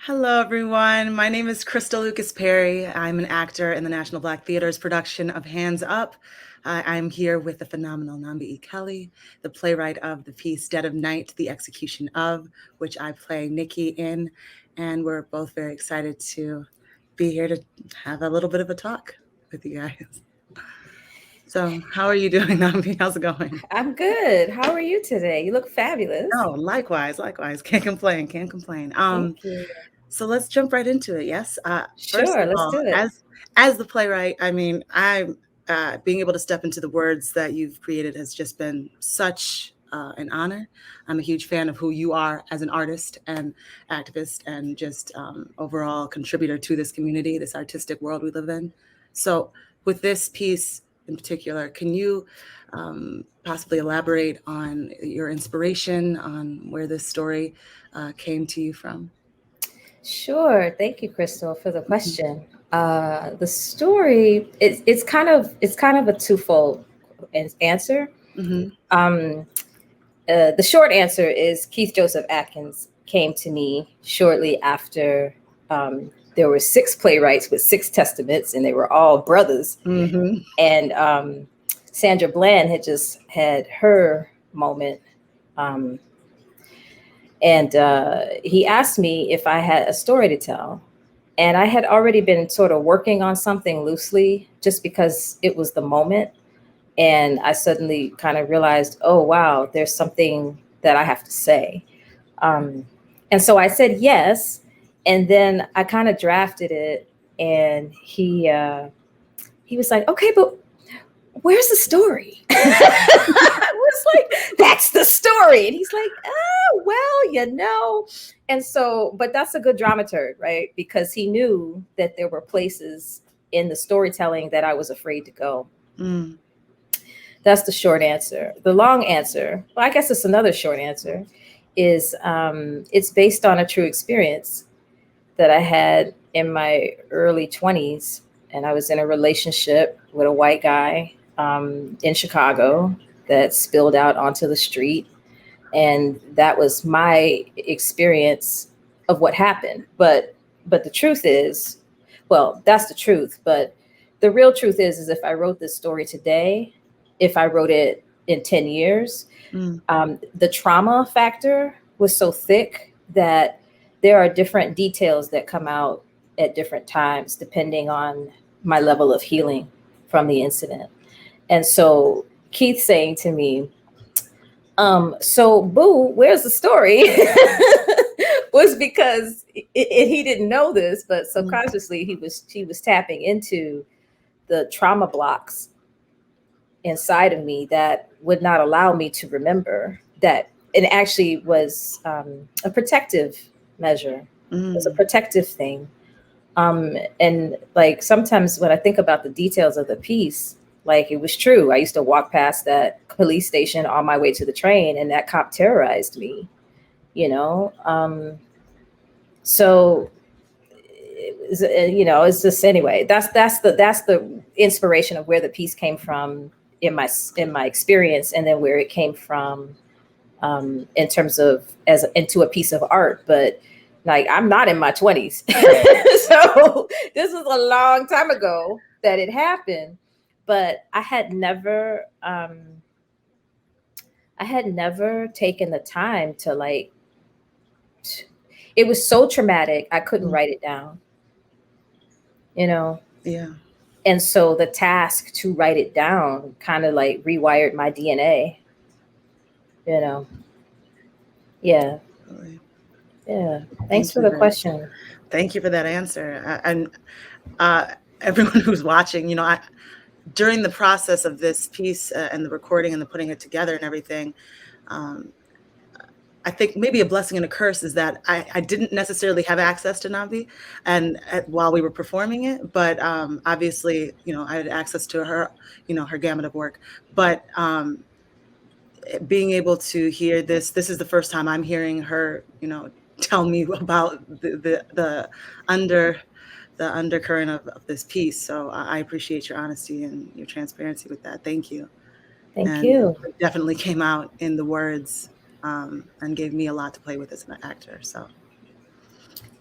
Hello, everyone. My name is Crystal Lucas Perry. I'm an actor in the National Black Theater's production of Hands Up. I'm here with the phenomenal Nambi E. Kelley, the playwright of the piece Dead of Night, The Execution of, which I play Nikki in. And we're both very excited to be here to have a little bit of a talk with you guys. So how are you doing, Nambi? How's it going? I'm good. How are you today? You look fabulous. Oh, likewise. Can't complain, can't complain. Thank you. So let's jump right into it. Yes. First Sure, of let's all, do it. as the playwright, I mean, I'm being able to step into the words that you've created has just been such an honor. I'm a huge fan of who you are as an artist and activist, and just overall contributor to this community, this artistic world we live in. So, with this piece in particular, can you possibly elaborate on your inspiration, on where this story came to you from? Sure. Thank you, Crystal, for the question. The story it's kind of a twofold answer. Mm-hmm. The short answer is Keith Josef Adkins came to me shortly after there were 6 playwrights with 6 testaments, and they were all brothers. Mm-hmm. And Sandra Bland had just had her moment. Um, and he asked me if I had a story to tell. And I had already been sort of working on something loosely just because it was the moment. And I suddenly kind of realized, oh, wow, there's something that I have to say. And so I said yes. And then I kind of drafted it. And he was like, okay, but where's the story? I was like, that's the story. And he's like, oh, well. And so, but that's a good dramaturg, right? Because he knew that there were places in the storytelling that I was afraid to go. Mm. That's the short answer. The long answer, well, I guess it's another short answer, is it's based on a true experience that I had in my early 20s. And I was in a relationship with a white guy in Chicago that spilled out onto the street. And that was my experience of what happened. But the truth is, well, that's the truth. But the real truth is if I wrote this story today, if I wrote it in 10 years, the trauma factor was so thick that there are different details that come out at different times, depending on my level of healing from the incident. And so Keith saying to me, so boo, where's the story? was because he didn't know this, but subconsciously he was tapping into the trauma blocks inside of me that would not allow me to remember that. It actually was a protective measure. It was a protective thing. And like sometimes when I think about the details of the piece, like it was true. I used to walk past that police station on my way to the train, and that cop terrorized me, you know? So, it's just, anyway, that's the inspiration of where the piece came from in my experience, and then where it came from in terms of into a piece of art. But like, I'm not in my 20s. So this was a long time ago that it happened, but I had never taken the time to it was so traumatic. I couldn't write it down, Yeah. And so the task to write it down kind of like rewired my DNA, Yeah. Really. Yeah. Thanks for the question. Thank you for that answer. And everyone who's watching, during the process of this piece and the recording and the putting it together and everything, I think maybe a blessing and a curse is that I didn't necessarily have access to Nambi and while we were performing it, but obviously, I had access to her, her gamut of work. But being able to hear this is the first time I'm hearing her, tell me about the undercurrent of this piece. So I appreciate your honesty and your transparency with that. Thank you. Thank you. It definitely came out in the words and gave me a lot to play with as an actor. So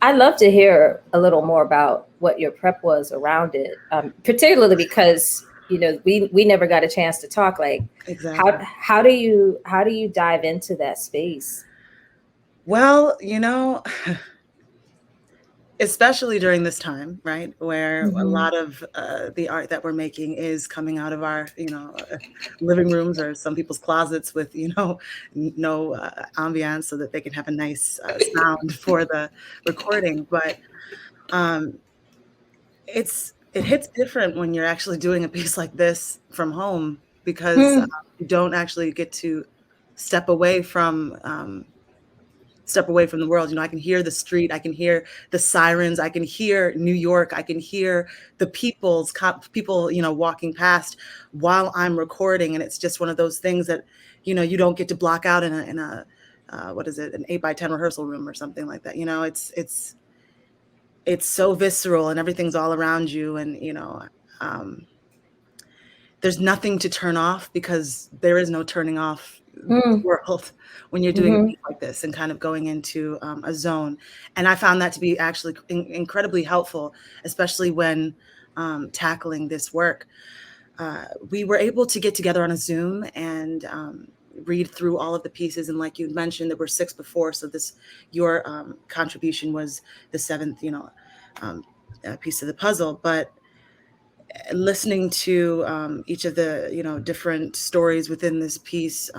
I'd love to hear a little more about what your prep was around it, particularly because we never got a chance to talk. Like, Exactly. how do you dive into that space? Well, especially during this time, right, where a Hmm. lot of the art that we're making is coming out of our, living rooms or some people's closets with, no ambiance so that they can have a nice sound for the recording. But um, it hits different when you're actually doing a piece like this from home because Hmm. you don't actually get to step away from the world. I can hear the street, I can hear the sirens, I can hear New York, I can hear the people, walking past while I'm recording. And it's just one of those things that, you don't get to block out in a what is it, an 8x10 rehearsal room or something like that. It's so visceral and everything's all around you. And, um, there's nothing to turn off because there is no turning off the Hmm. world when you're doing a Hmm. piece like this and kind of going into a zone. And I found that to be actually incredibly helpful, especially when tackling this work. We were able to get together on a Zoom and read through all of the pieces. And like you mentioned, there were 6 before. So your contribution was the 7th, um, piece of the puzzle. But listening to each of the different stories within this piece,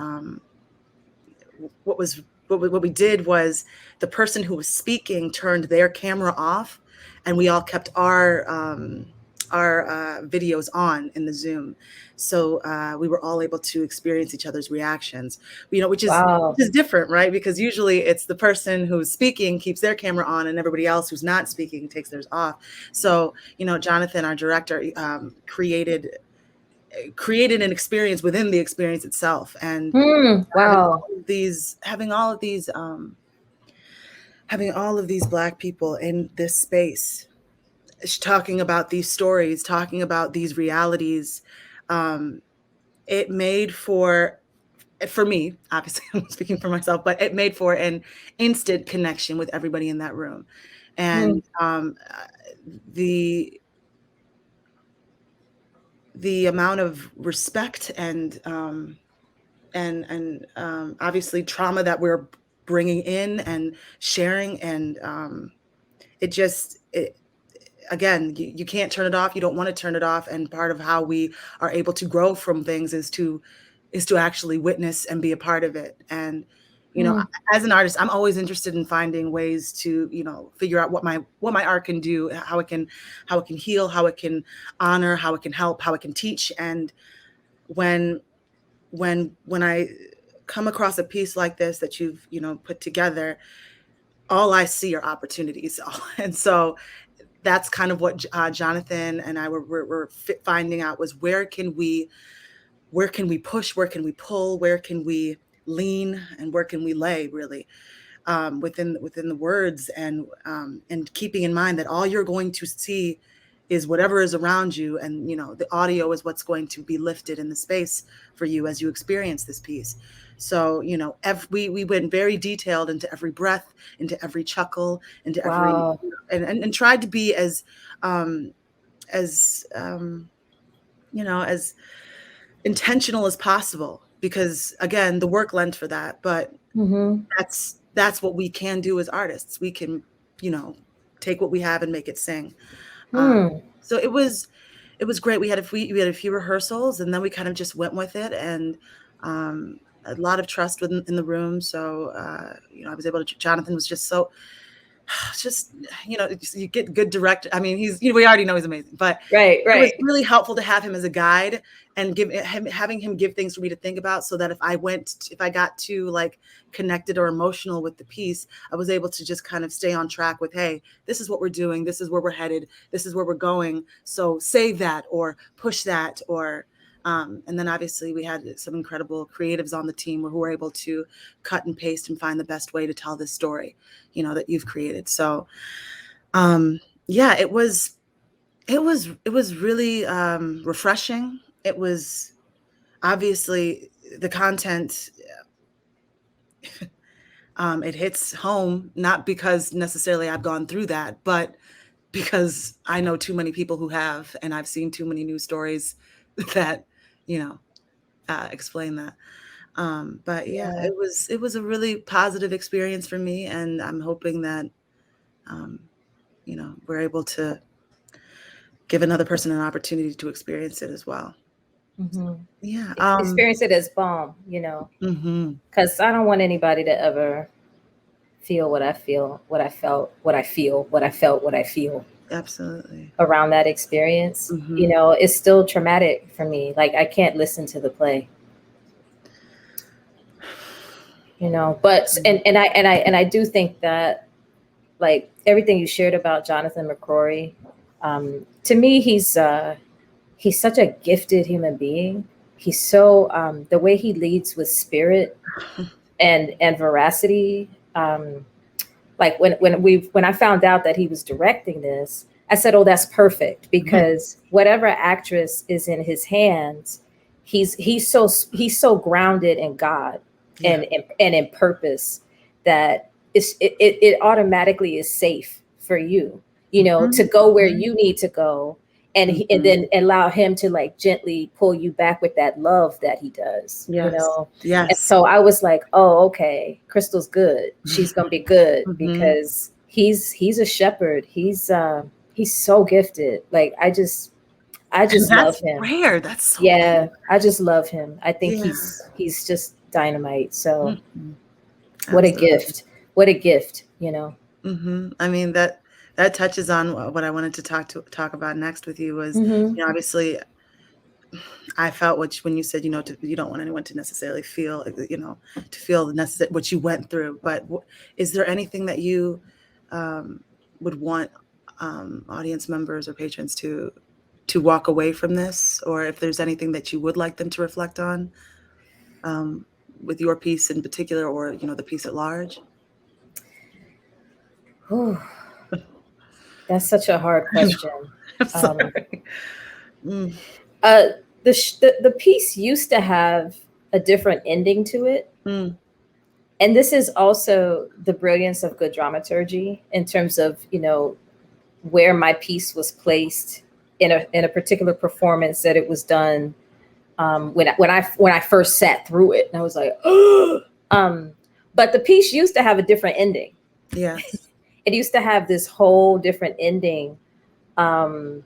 what was what we did was the person who was speaking turned their camera off, and we all kept our videos on in the Zoom, so we were all able to experience each other's reactions. Which is Wow. different, right? Because usually it's the person who's speaking keeps their camera on, and everybody else who's not speaking takes theirs off. So Jonathan, our director, created an experience within the experience itself, and Hmm. Wow. having all of these having all of these Black people in this space talking about these stories, talking about these realities. It made for me, obviously I'm speaking for myself, but it made for an instant connection with everybody in that room. Hmm. And the the amount of respect and obviously trauma that we're bringing in and sharing, and it again, you can't turn it off, you don't want to turn it off. And part of how we are able to grow from things is to actually witness and be a part of it. And Hmm. as an artist, I'm always interested in finding ways to figure out what my art can do, how it can heal, how it can honor, how it can help, how it can teach. And when I come across a piece like this that you've put together, all I see are opportunities. And so that's kind of what Jonathan and I were finding out, was where can we push, where can we pull, where can we lean, and where can we lay, really, within the words, and keeping in mind that all you're going to see is whatever is around you, and the audio is what's going to be lifted in the space for you as you experience this piece. So we went very detailed into every breath, into every chuckle, into every Wow. and tried to be um as as intentional as possible, because again, the work lent for that. But Hmm. that's what we can do as artists. We can you know take what we have and make it sing. um, Hmm. so it was great. We had a few rehearsals, and then we kind of just went with it, and a lot of trust in the room. So I was able to. Jonathan was just so just you get good director. I mean, we already know he's amazing, but Right. it was Right. really helpful to have him as a guide and having him give things for me to think about, so that if I got too like connected or emotional with the piece, I was able to just kind of stay on track with, hey, this is what we're doing, this is where we're headed, this is where we're going, so save that or push that. Or and then obviously we had some incredible creatives on the team who were able to cut and paste and find the best way to tell this story that you've created. So yeah, it was really refreshing. It was obviously the content. it hits home, not because necessarily I've gone through that, but because I know too many people who have, and I've seen too many news stories that, you know, explain that. But yeah, Yeah. it was a really positive experience for me, and I'm hoping that, you know, we're able to give another person an opportunity to experience it as well. Mhm. Yeah. Experience it as balm, you know, Mhm. because I don't want anybody to ever feel what I feel, what I felt, what I feel, what I felt, what I feel Absolutely. around that experience. You Mhm. know, it's still traumatic for me. Like I can't listen to the play, you know. But and I do think that like everything you shared about Jonathan McCrory, to me he's such a gifted human being. He's so the way he leads with spirit and veracity. Like when I found out that he was directing this, I said, "Oh, that's perfect," because whatever actress is in his hands, he's so grounded in God Yeah. and in purpose that it automatically is safe for you, you know, to Mhm. go where Mhm. you need to go, and and Mhm. then allow him to like gently pull you back with that love that he does, you Yes. know. And Yes. so I was like, oh, okay, Crystal's good. She's gonna be good Mhm. because he's a shepherd. He's so gifted. Like I And just love that's him. rare. That's so Yeah, I just love him. I think yeah. he's just dynamite. So Mhm. what a Absolutely. gift. What a gift, you know. I mean, that touches on what I wanted to talk about next with you was, Hmm. you know, obviously I felt when you said, you know, you don't want anyone to necessarily feel, you know, to feel the necessary what you went through. But is there anything that you um, would want audience members or patrons to walk away from this, or if there's anything that you would like them to reflect on um, with your piece in particular, or you know, the piece at large? Whew, that's such a hard question. I'm Um, sorry. Mm, uh, the piece used to have a different ending to it. mm, And this is also the brilliance of good dramaturgy in terms of, you know, where my piece was placed in a particular performance that it was done when I first sat through it, and I was like, um, but the piece used to have a different ending. yes. It used to have this whole different ending um,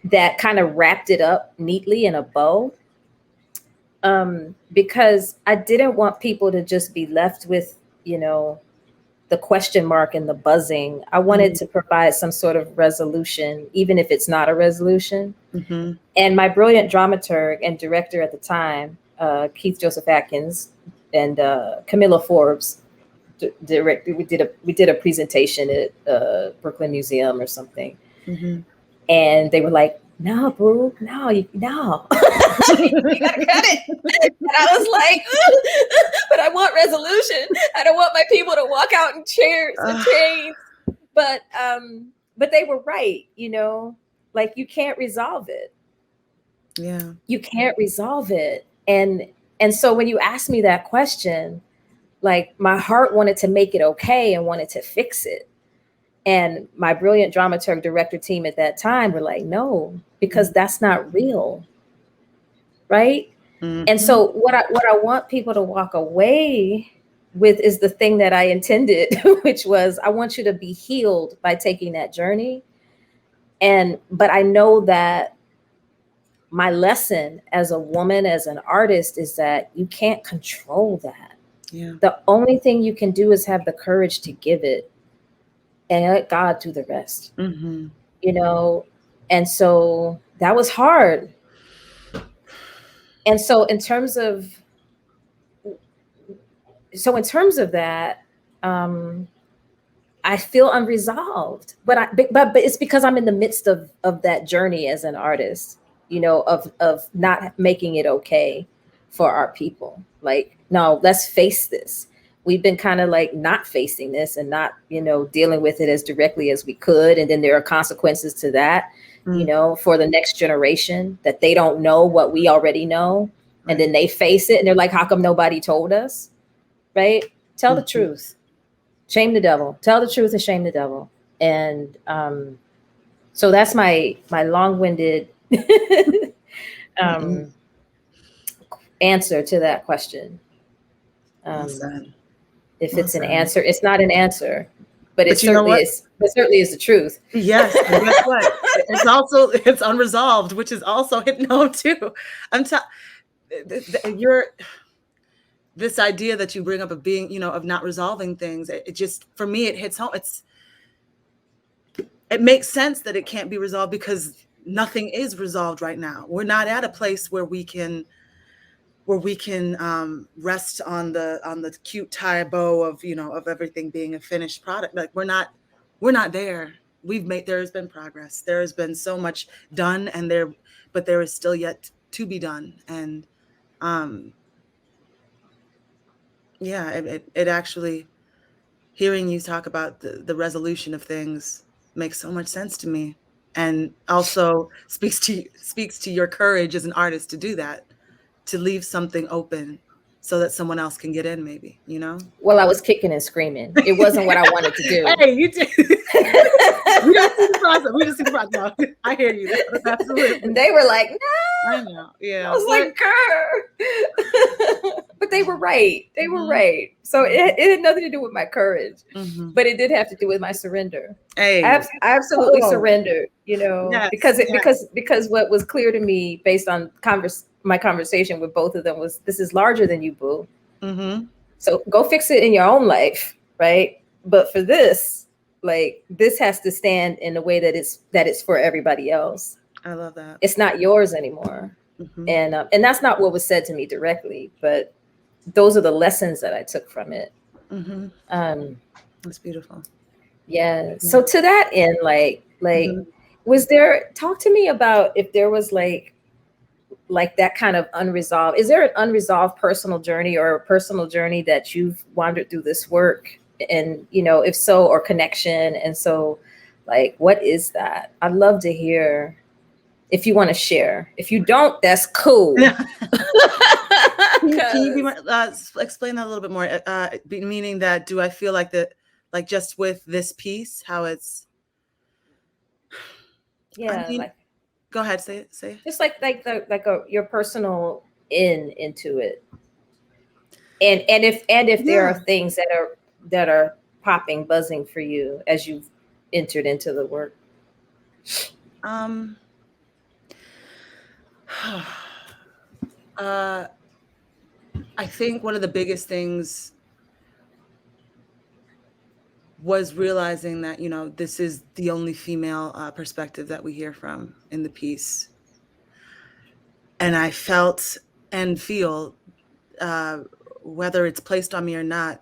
that kind of wrapped it up neatly in a bow. Because I didn't want people to just be left with, you know, the question mark and the buzzing. I wanted Mm, to provide some sort of resolution, even if it's not a resolution. mhm, And my brilliant dramaturg and director at the time, Keith Josef Adkins and Camilla Forbes, directed. We did a presentation at Brooklyn Museum or something, mhm. and they were like, "No, boo, no, no, you gotta cut it." And I was like, "But I want resolution. I don't want my people to walk out in chairs and Ah, chains." But they were right, you know, like you can't resolve it. yeah. You can't resolve it. And so when you ask me that question, like my heart wanted to make it okay and wanted to fix it. And my brilliant dramaturg director team at that time were like, no, because that's not real. Right. And Mhm. so what I want people to walk away with is the thing that I intended, which was I want you to be healed by taking that journey. And but I know that my lesson as a woman, as an artist, is that you can't control that. Yeah. The only thing you can do is have the courage to give it and let God do the rest, Mhm. you know? And so that was hard. And in terms of that, um, I feel unresolved, but it's because I'm in the midst of that journey as an artist, you know, of not making it okay for our people. Like, no, let's face this. We've been kind of like not facing this and not, you know, dealing with it as directly as we could, and then there are consequences to that, you Mm, know, for the next generation that they don't know what we already know, and right. then they face it and they're like, how come nobody told us, right? Tell the truth. Shame the devil. Tell the truth and shame the devil. And so that's my long-winded answer to that question. If it's an answer, it's not an answer, but it certainly is. It certainly is the truth. Yes, and guess what? It's unresolved, which is also hitting home too. This idea that you bring up of being, of not resolving things. It just, for me, it hits home. It makes sense that it can't be resolved because nothing is resolved right now. We're not at a place where we can rest on the cute tie bow of everything being a finished product. Like we're not there. There has been progress. There has been so much done, but there is still yet to be done. And it actually, hearing you talk about the resolution of things makes so much sense to me, and also speaks to your courage as an artist to do that, to leave something open so that someone else can get in, maybe, Well, I was kicking and screaming. It wasn't what I wanted to do. Hey, you did. We don't see the process. We just see the process. No, I hear you. Absolutely. And they were like, no. I know. Yeah. I was like, girl. But they were right. They were right. So it had nothing to do with my courage, but it did have to do with my surrender. Hey, I absolutely surrendered, yes, because what was clear to me based on my conversation with both of them was, this is larger than you, boo. So go fix it in your own life, right? But for this, this has to stand in a way that it's for everybody else. I love that. It's not yours anymore. And that's not what was said to me directly, but those are the lessons that I took from it. That's beautiful. Yeah. So to that end, was there, talk to me about if there was like that kind of unresolved, is there an unresolved personal journey or a personal journey that you've wandered through this work? And, if so, or connection. And so what is that? I'd love to hear if you want to share. If you don't, that's cool. Can you explain that a little bit more? Meaning that, do I feel like that, just with this piece, how it's, go ahead, say it. Just your personal into it. And if there are things that are popping, buzzing for you as you've entered into the work. I think one of the biggest things was realizing that, this is the only female perspective that we hear from in the piece. And I felt and feel, whether it's placed on me or not,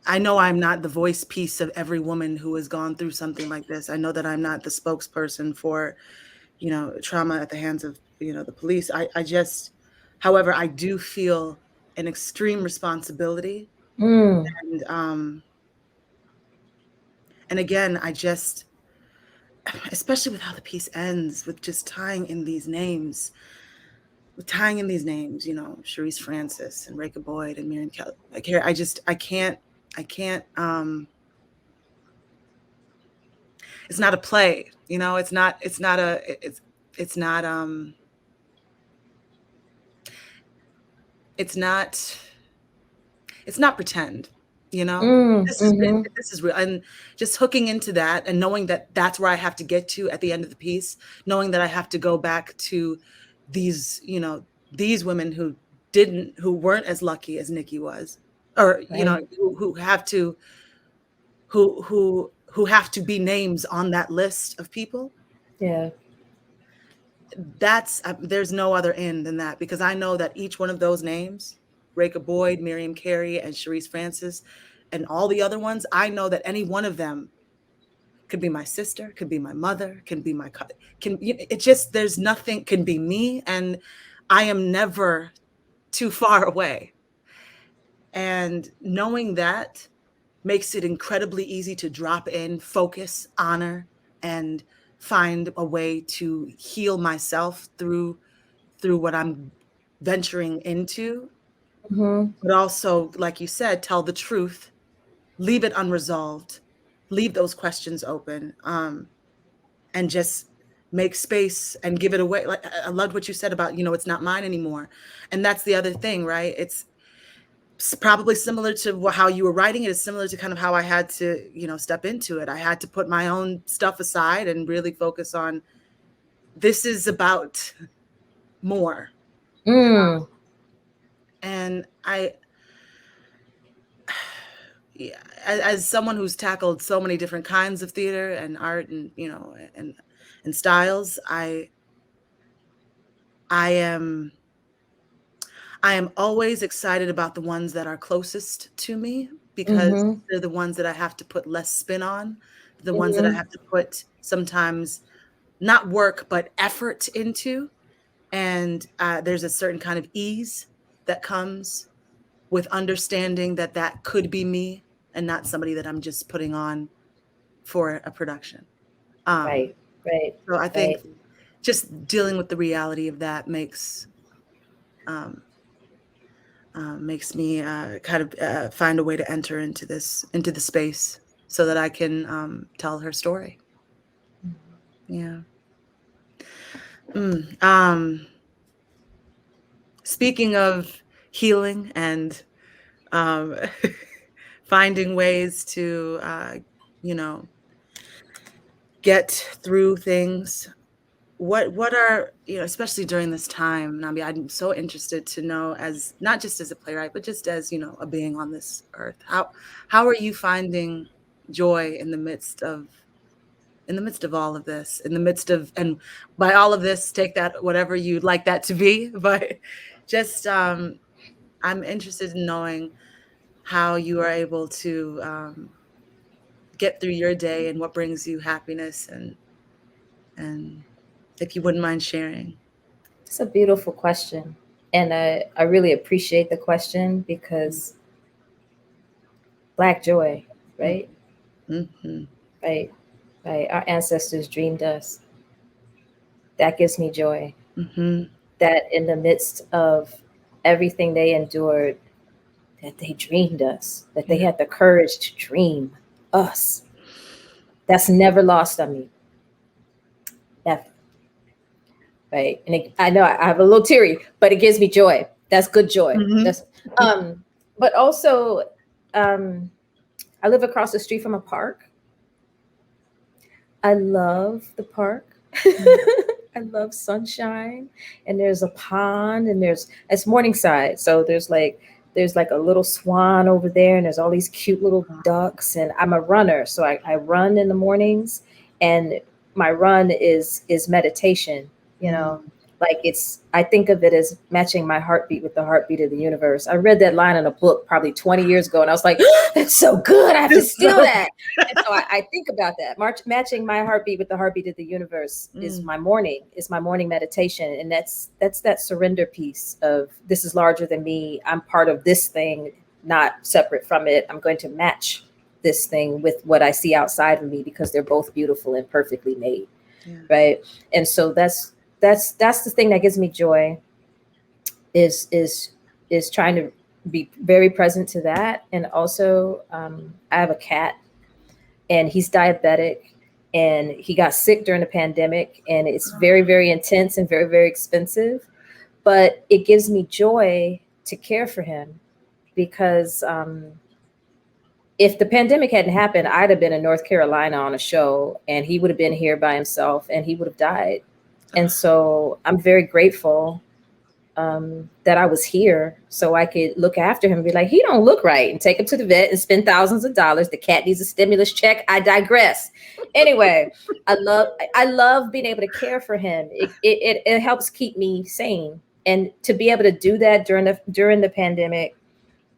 I know I'm not the voice piece of every woman who has gone through something like this. I know that I'm not the spokesperson for, trauma at the hands of, the police. However, I do feel an extreme responsibility. And again, especially with how the piece ends, with just tying in these names, Cherise Francis and Reka Boyd and Miriam Kelley. I can't, it's not a play, it's not pretend, this is real. And just hooking into that and knowing that that's where I have to get to at the end of the piece, knowing that I have to go back to these women who weren't as lucky as Nikki was, or, who have to be names on that list of people. Yeah. There's no other end than that, because I know that each one of those names, Reka Boyd, Miriam Carey, and Cherise Francis, and all the other ones, I know that any one of them could be my sister, could be my mother, can be my there's nothing, can be me, and I am never too far away. And knowing that makes it incredibly easy to drop in, focus, honor, and find a way to heal myself through what I'm venturing into. but also, like you said, tell the truth, leave it unresolved, leave those questions open, and just make space and give it away. Like, I loved what you said about, it's not mine anymore. And that's the other thing, right? It's probably similar to how you were writing it, is similar to kind of how I had to, step into it. I had to put my own stuff aside and really focus on, this is about more. And yeah, as someone who's tackled so many different kinds of theater and art and, and styles, I am always excited about the ones that are closest to me, because they're the ones that I have to put less spin on, the ones that I have to put sometimes not work, but effort into. And there's a certain kind of ease that comes with understanding that that could be me and not somebody that I'm just putting on for a production. Right. So I think just dealing with the reality of that makes me kind of find a way to enter into the space so that I can tell her story. Yeah. Speaking of healing and finding ways to, get through things, what are, especially during this time, Nambi, I'm so interested to know, as not just as a playwright, but just as, a being on this earth, how are you finding joy in the midst of all of this, and by all of this, take that whatever you'd like that to be, but just I'm interested in knowing how you are able to get through your day and what brings you happiness, and if you wouldn't mind sharing. It's a beautiful question. And I really appreciate the question, because Black joy, right? Right. Our ancestors dreamed us. That gives me joy. That in the midst of everything they endured, that they dreamed us, that they had the courage to dream us. That's never lost on me. Never. Right. And I know I have a little teary, but it gives me joy. That's good joy. That's, but also, I live across the street from a park. I love the park. I love sunshine, and there's a pond, and it's Morningside. So there's like a little swan over there, and there's all these cute little ducks. And I'm a runner, so I run in the mornings, and my run is meditation, like I think of it as matching my heartbeat with the heartbeat of the universe. I read that line in a book probably 20 years ago, and I was like, oh, that's so good. I have to steal that. And so I think about that. Matching my heartbeat with the heartbeat of the universe is my morning meditation. And that's that surrender piece of, this is larger than me. I'm part of this thing, not separate from it. I'm going to match this thing with what I see outside of me, because they're both beautiful and perfectly made. Right. And so that's the thing that gives me joy, is trying to be very present to that. And also, I have a cat, and he's diabetic, and he got sick during the pandemic, and it's very, very intense and very, very expensive, but it gives me joy to care for him, because if the pandemic hadn't happened, I'd have been in North Carolina on a show, and he would have been here by himself, and he would have died. And so I'm very grateful that I was here, so I could look after him and be like, he don't look right, and take him to the vet and spend thousands of dollars. The cat needs a stimulus check. I digress. Anyway, I love being able to care for him. It helps keep me sane. And to be able to do that during the pandemic,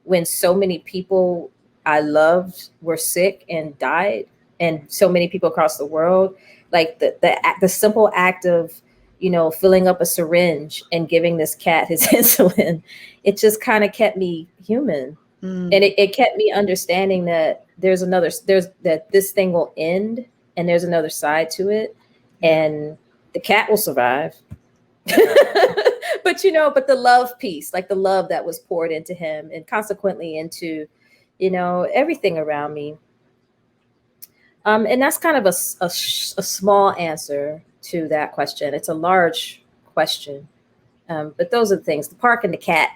when so many people I loved were sick and died, and so many people across the world, like the simple act of, filling up a syringe and giving this cat his insulin, it just kind of kept me human. And it kept me understanding that that this thing will end, and there's another side to it, and the cat will survive. But but the love piece, like the love that was poured into him and consequently into, everything around me. And that's kind of a small answer to that question. It's a large question. But those are the things, the park and the cat,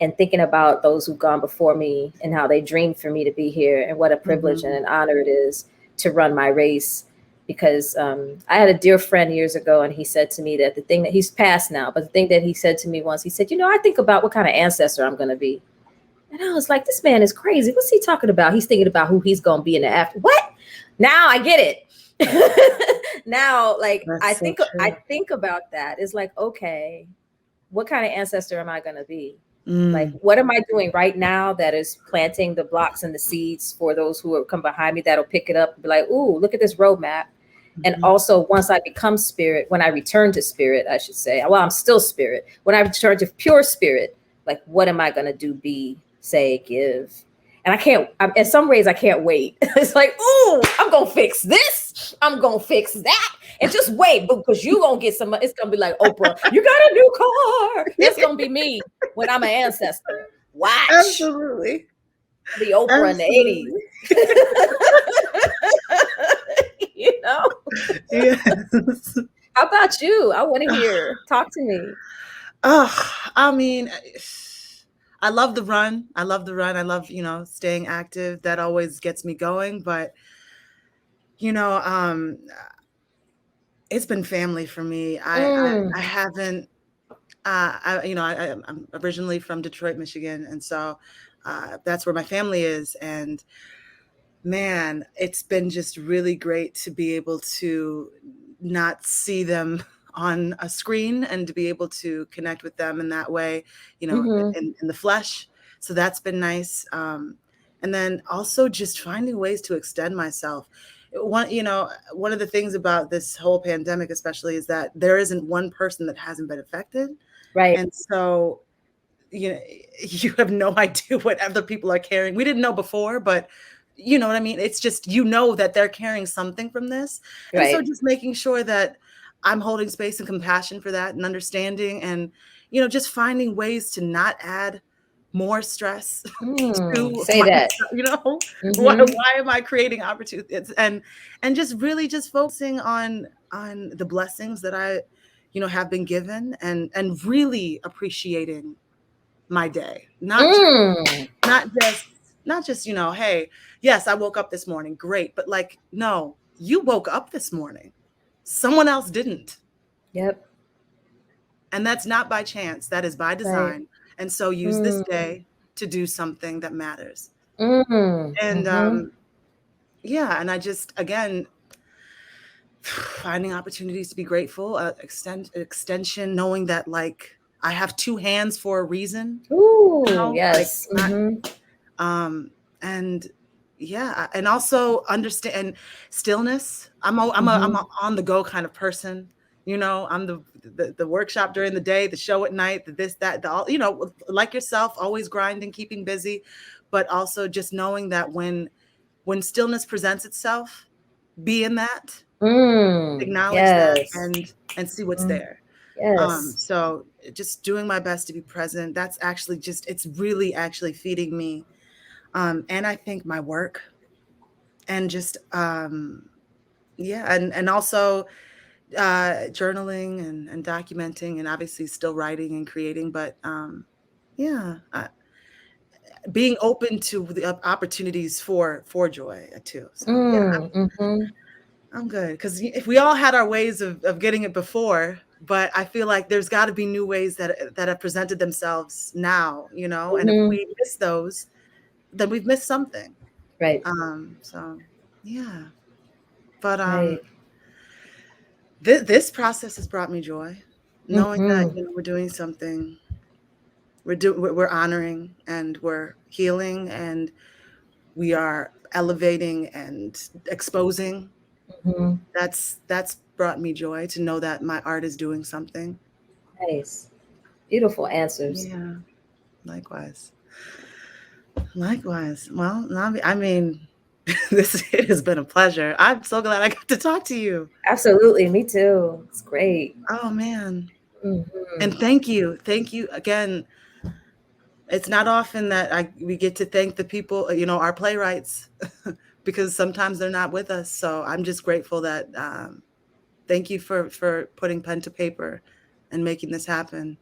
and thinking about those who've gone before me and how they dreamed for me to be here, and what a privilege and an honor it is to run my race. Because I had a dear friend years ago, and he said to me that the thing that he's passed now, but the thing that he said to me once, he said, I think about what kind of ancestor I'm going to be. And I was like, this man is crazy. What's he talking about? He's thinking about who he's going to be in the after. What? Now I get it. Now, like, I think about that. It's like, okay, what kind of ancestor am I going to be? Like, what am I doing right now that is planting the blocks and the seeds for those who will come behind me that'll pick it up and be like, ooh, look at this roadmap. And also, once I become spirit, when I return to spirit, I should say, well, I'm still spirit. When I return to pure spirit, like, what am I going to do, be, say, give? And in some ways, I can't wait. It's like, ooh, I'm going to fix this. I'm going to fix that. And just wait, because you're going to get some, it's going to be like, Oprah, you got a new car. It's going to be me when I'm an ancestor. Watch. Absolutely. The Oprah in the 80s. Yes. How about you? I want to hear. Talk to me. I mean, I love the run. I love, staying active. That always gets me going. But, it's been family for me. I haven't, I'm originally from Detroit, Michigan. And so that's where my family is. And man, it's been just really great to be able to not see them on a screen and to be able to connect with them in that way, in the flesh. So that's been nice. And then also just finding ways to extend myself. One of the things about this whole pandemic, especially, is that there isn't one person that hasn't been affected. Right. And so, you have no idea what other people are carrying. We didn't know before, but you know what I mean? It's just, that they're carrying something from this. And so just making sure that I'm holding space and compassion for that and understanding and, just finding ways to not add more stress to say that. Why am I creating opportunities? And just really just focusing on the blessings that I, have been given and really appreciating my day. Not just, hey, yes, I woke up this morning. Great. But like, no, you woke up this morning. Someone else didn't. Yep. And that's not by chance. That is by design. Right. And so use this day to do something that matters. And and I just, again, finding opportunities to be grateful, extension, knowing that like I have two hands for a reason. Ooh, yes. And yeah, and also understand stillness. I'm a on the go kind of person. I'm the workshop during the day, the show at night, the this, that, the all, like yourself, always grinding, keeping busy, but also just knowing that when stillness presents itself, be in that, acknowledge that and see what's there. Yes. So just doing my best to be present. That's actually it's really actually feeding me. And I think my work and just, and also journaling and documenting and obviously still writing and creating, but being open to the opportunities for joy too. So I'm good. Because if we all had our ways of getting it before, but I feel like there's got to be new ways that have presented themselves now, and if we miss those, then we've missed something. Right. So yeah. But this process has brought me joy, knowing that we're doing something, we're honoring and we're healing and we are elevating and exposing. That's brought me joy to know that my art is doing something. Nice. Beautiful answers. Yeah. Likewise. Well, Nambi, I mean, it has been a pleasure. I'm so glad I got to talk to you. Absolutely. Me too. It's great. Oh, man. And thank you again. It's not often that we get to thank the people, our playwrights, because sometimes they're not with us. So I'm just grateful that thank you for putting pen to paper and making this happen,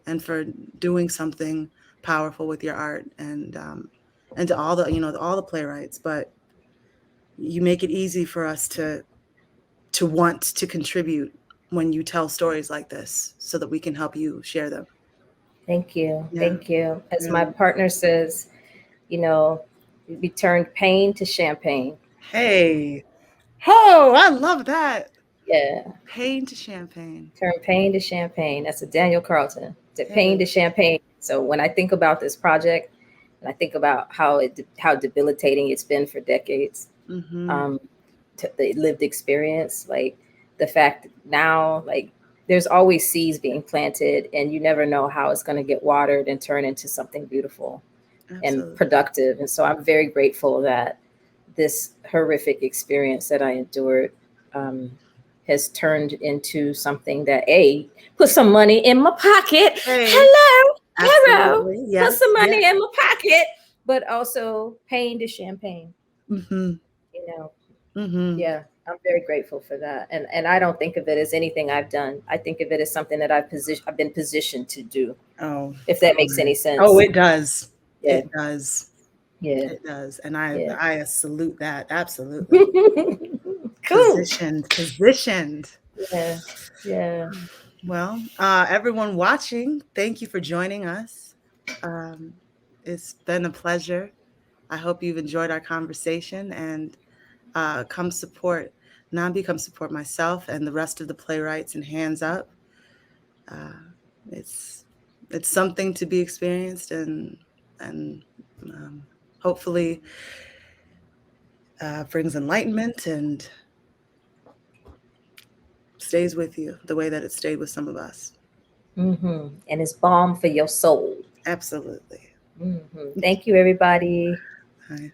and for doing something powerful with your art, and to all the all the playwrights. But you make it easy for us to want to contribute when you tell stories like this, so that we can help you share them. Thank you. Yeah. Thank you. As my partner says, we turned pain to champagne. Hey. Oh, I love that. Yeah. Pain to champagne. Turn pain to champagne. That's a Daniel Carlton. Pain to champagne. So when I think about this project, and I think about how debilitating it's been for decades, the lived experience, like the fact now, like there's always seeds being planted, and you never know how it's going to get watered and turn into something beautiful and productive. And so I'm very grateful that this horrific experience that I endured has turned into something that put some money in my pocket. Hey. Hello. Yes. Put some money in my pocket, but also pain to champagne. Yeah, I'm very grateful for that. And I don't think of it as anything I've done. I think of it as something that I've been positioned to do. Oh, if that makes any sense. Oh, it does. Yeah. It does. Yeah. It does. And I salute that. Absolutely. Cool. Positioned. Yeah. Yeah. Well, everyone watching, thank you for joining us. It's been a pleasure. I hope you've enjoyed our conversation, and come support Nambi, come support myself and the rest of the playwrights in Hands Up. It's something to be experienced, and hopefully brings enlightenment and stays with you the way that it stayed with some of us. And it's balm for your soul. Absolutely. Thank you, everybody. Hi.